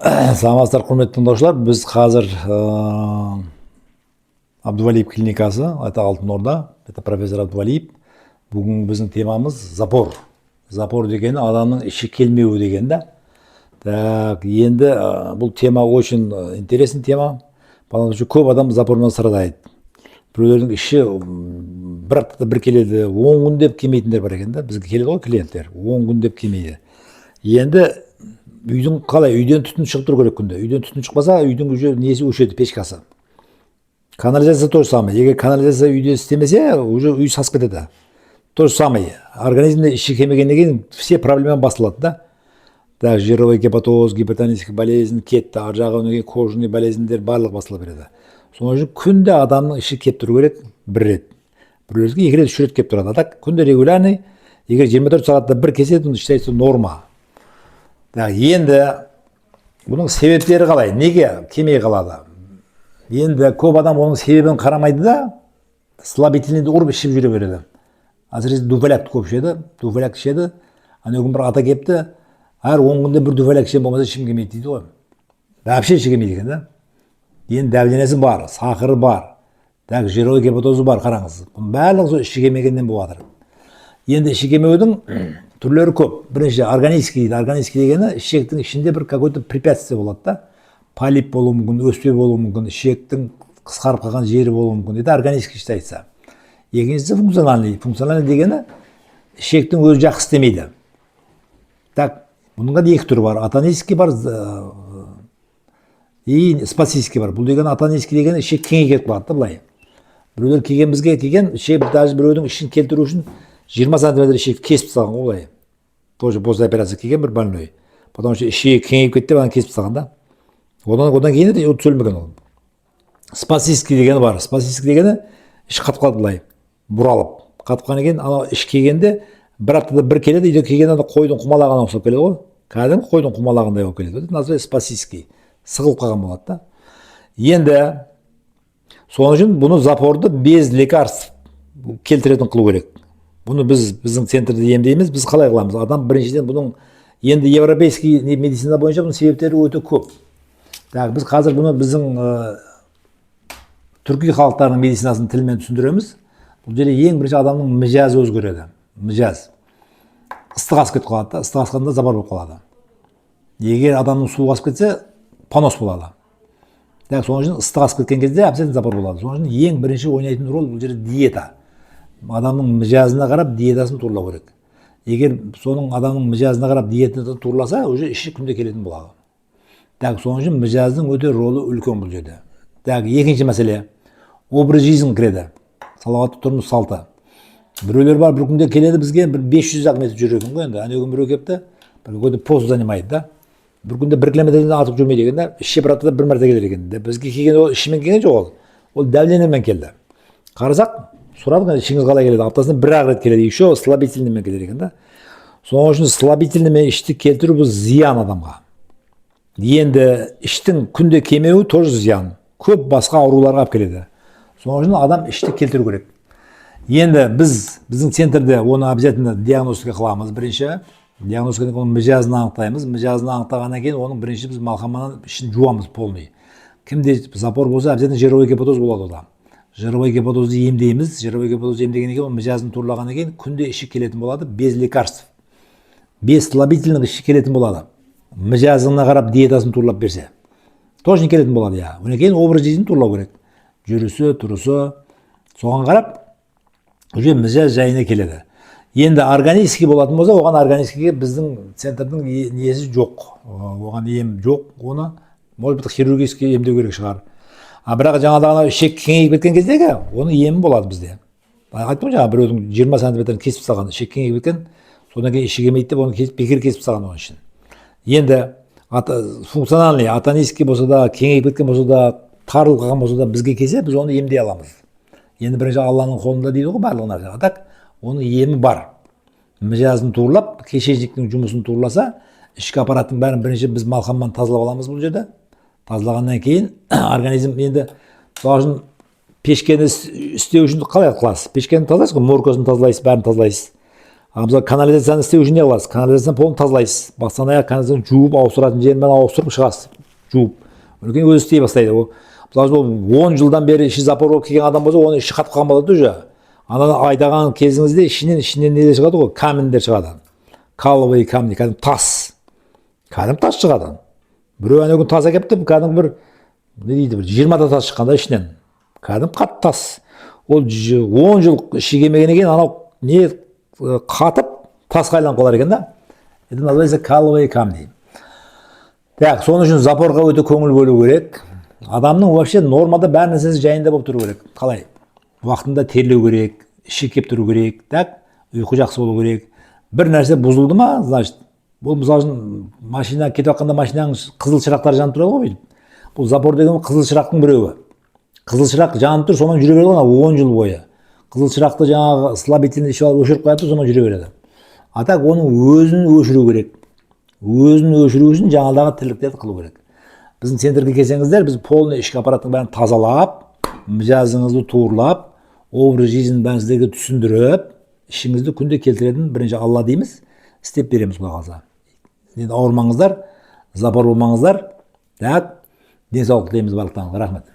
Саламатсыздар, құрметті тыңдаушылар. Біз қазір Абдувалиев клиникасы, это Алтын Орда, это профессор Абдувалиев. Бүгін біздің темамыз запор. Запор дегені адамның іші келмеуі деген да. Так, енді бұл тема очень интересный тема. Потому что көп адам запордан страдает. Біреулердің іші бір аптада бір келеді, 10 күн деп келмейтіндер бар екен да. Бізге келеді ғой клиенттер, 10 күн деп келмейді. Енді үйдің қалай, үйден түтін шығып тұру керек күнде. Үйден түтін шықпаса, үйдің уже несі өшеді, печкасы. Канализация то же самое. Егер канализация үйде істемесе, уже үй сасып кетеді. То же самое. Организмде іші келмегеннен кейін все проблема басталады да. Так, жировой гепатоз, гипертонический болезнь кетті, ар жағы кожный болезньдер барлық басыла береді. Соның үшін күнде адамның іші кеп тұру керек бір рет. Біреулерге екі рет, үш рет кеп тұрады. Так, күнде регулярный, егер 24 сағатта бір кеседі, оны считается норма. Так, енді бұның себептері қалай? Неге кемей қалады? Енді көп адам оның себебін қарамайды да, слабительныйды ұрып ішіп жүре береді. Әсіресе дуфаляк көп ішеді, дуфаляк ішеді. Ана күн бір ата кепті, әр 10 күнде бір дуфаляк ішем болмаса ішім келмейді дейді ғой. Вообще іші келмейді екен да. Енді давлениясы бар, сахары бар, так, жировой гепатозы бар, қараңыз. Бұның барлығы іші келмегеннен болады. Енді іші келмеудің түрлері көп. Бірінші органический дейді. Органический дегені ішектің ішінде бір какой-то препятствие болады да. Полип болуы мүмкін, өспе болуы мүмкін, ішектің қысқарып қалған жері болуы мүмкін. Это органический считается. Екіншісі функциональный. Функциональный дегені ішектің өзі жақсы істемейді. Так, бұныңға да екі түрі бар. Атонический бар и спасический бар. Бұл деген атонический дегені ішек кеңейіп кетіп қалады да былай. Біреулер келген бізге келген, ішек даже біреудің ішін келтіру үшін 20 сантиметр ішек кесіп тастаған ғой былай. Тоже после операция келген бір больной. Потому что ішек кеңейіп кетті, аны кесіп тастаған да. Одан кейін де түзелмеген ол. Спасический дегені бар. Спасический дегені іш қатып қалды былай, бұралып. Қатып қалған екен, ана іш келгенде бір аптада бір келеді, үйде келгенде қойдың құмалағына ұқсап келеді ғой. Кәдімгі қойдың құмалағындай болып келеді. Это называется спасический. Сығылып қалған болады да. Енді соның үшін бұны запорды без лекарств келтіретін қылу керек. Бұны біздің центрде емдейміз. Біз қалай қыламыз? Адам біріншіден бұның енді европейский медицина бойынша бұның себептері өте көп. Так, біз қазір бұны біздің түркі халықтарының медицинасының тілімен түсіндіреміз. Бұл жерде ең бірінші адамның мижазы өзгереді. Мижаз. Ыстық асып кетіп қалады да, ыстық асқанда запор болып қалады. Егер адамның суық асып кетсе, понос болады. Так, соның үшін ыстық асып кеткен кезде обязательно запор болады. Соның үшін ең бірінші ойнайтын рол бұл жерде диета. Адамның мижазына қарап диетасын турлау керек. Егер соның адамның мижазына қарап диетасын турласа, уже іші күнде келетін болады. Так, соның үшін мижаздың өте ролы үлкен бұл жерде. Так, екінші мәселе, образ жизнь кіреді. Салауатты тұрмыс салты. Біреулер бар, бір күнде келеді бізге, бір 500 метр жүретін ғой енді. Әне күн біреу кепті, бір көйді пост занимайды да. Бір күнде 1 километрден артық жүрмейді екен да, іші бір аптада бір мәрте келеді екен. Бізге келген ол ішімен келген жоқ ол. Ол давлениемен келді. Қарасақ, сұрадық, ішіңіз қалай келеді? Аптасына бір-ақ рет келеді, еще слабительныймен келеді екен да. Соның үшін слабительныймен ішті келтіру бұл зиян адамға. Енді іштің күнде кемеуі тоже зиян. Көп басқа ауруларға алып келеді. Соның үшін адам ішті келтіру керек. Енді біздің центрде оны обязательно диагностика қыламыз. Бірінші диагностикадан оның мижазын анықтаймыз. Мижазын анықтағаннан кейін оның бірінші біз малхамадан ішін жуамыз полный. Кімде запор болса, обязательно жировой гепатоз болады ода. Жировой гепатозды емдейміз. Жировой гепатозды емдегеннен кейін мижазын турлағаннан кейін күнде іші келетін болады без лекарств. Без слабительных іші келетін болады. Мижазына қарап диетасын турлап берсе. Тоже келетін болады, я. Онан кейін образ жизньін турлау керек. Жүрісі, тұрысы. Соған қарап уже мижаз жайына келеді. Енді органический болатын болса, оған органическийге біздің центрдің несі жоқ. Оған ем жоқ. Оны, может быть, хирургический емдеу керек шығар. Бірақ жаңағыда ішек кеңейіп кеткен кездегі, оның емі болады бізде. Айттым жаңа біреудің 20 сантиметрін кесіп тастаған, ішек кеңейіп кеткен, содан кейін іші келмейді деп оны бекер кесіп тастаған оның үшін. Енді функциональный, атонический болса да, кеңейіп кеткен болса да, тарылып қалған болса да бізге келсе, біз оны емдей аламыз. Енді бірінші Алланың қолында дейді ғой барлығы нәрсе. Так, оның емі бар. Мижазын турлап, кишечниктің жұмысын турласа, ішкі аппараттың бәрін бірінші біз малхаммен тазалап аламыз бұл жерде. Тазалағаннан кейін организм енді соғын пешкені істеу үшін қалай қыласыз? Пешкені тазалайсыз ғой, моркасын тазалайсыз, бәрін тазалайсыз. Мысалы канализацияны істеу үшін не қыласыз? Канализацияны полын тазалайсыз. Бастан аяқ канализацияны жуып, ауыстыратын жермен ауыстырып шығасыз. Жуып. Одан кейін өзі істей бастайды. Мысалы 10 жылдан бері іші запор болып келген адам болса, оның іші қатып қалған болады уже. Ананы айдаған кезіңізде ішінен не шығады ғой? Камендер шығады. Каловый камни, кәдімгі тас. Кәдімгі тас шығады. Біреу әне күн тас әкепті, кәдімгі бір не дейді, бір 20 тас шыққанда ішінен. Кәдімгі қатты тас. Ол 10 жыл іші келмегеннен кейін анау не қатып тасқа айналып қалар екен да. Это называется каловые камни. Так, соның үшін запорға өте көңіл бөлу керек. Адамның вообще нормада бәр нәрсесі жайында болып тұру керек. Қалай? Уақытында терлеу керек, іші кеп тұру керек, так? Ұйқы жақсы болу керек. Бір нәрсе бұзылды ма, значит, бұл мысалы үшін машина кетіп жатқанда машинаның қызыл шырақтары жанып тұрады ғой. Бұл запор деген қызыл шырақтың біреуі. Қызыл шырақ жанып тұр, сонан жүре береді 10 жыл бойы. Қызыл шырақты жаңағы слабительный ішіп алып өшіріп қояды, сонан жүре береді. А так оның өзін өшіру керек. Өзін өшіру үшін жаңалдағы тірліктерді қылу керек. Біздің центрге келсеңіздер, біз полный ішкі аппараттың бәрін тазалап, мижазыңызды туырлап, образ жизньін бәрін сіздерге түсіндіріп, ішіңізді күнде келтіретін бірінші Алла дейміз, істеп береміз Құдай қаласа. Енді ауырмаңыздар, запор болмаңыздар, так, денсаулық тілейміз барлықтарыңызға. Рахмет.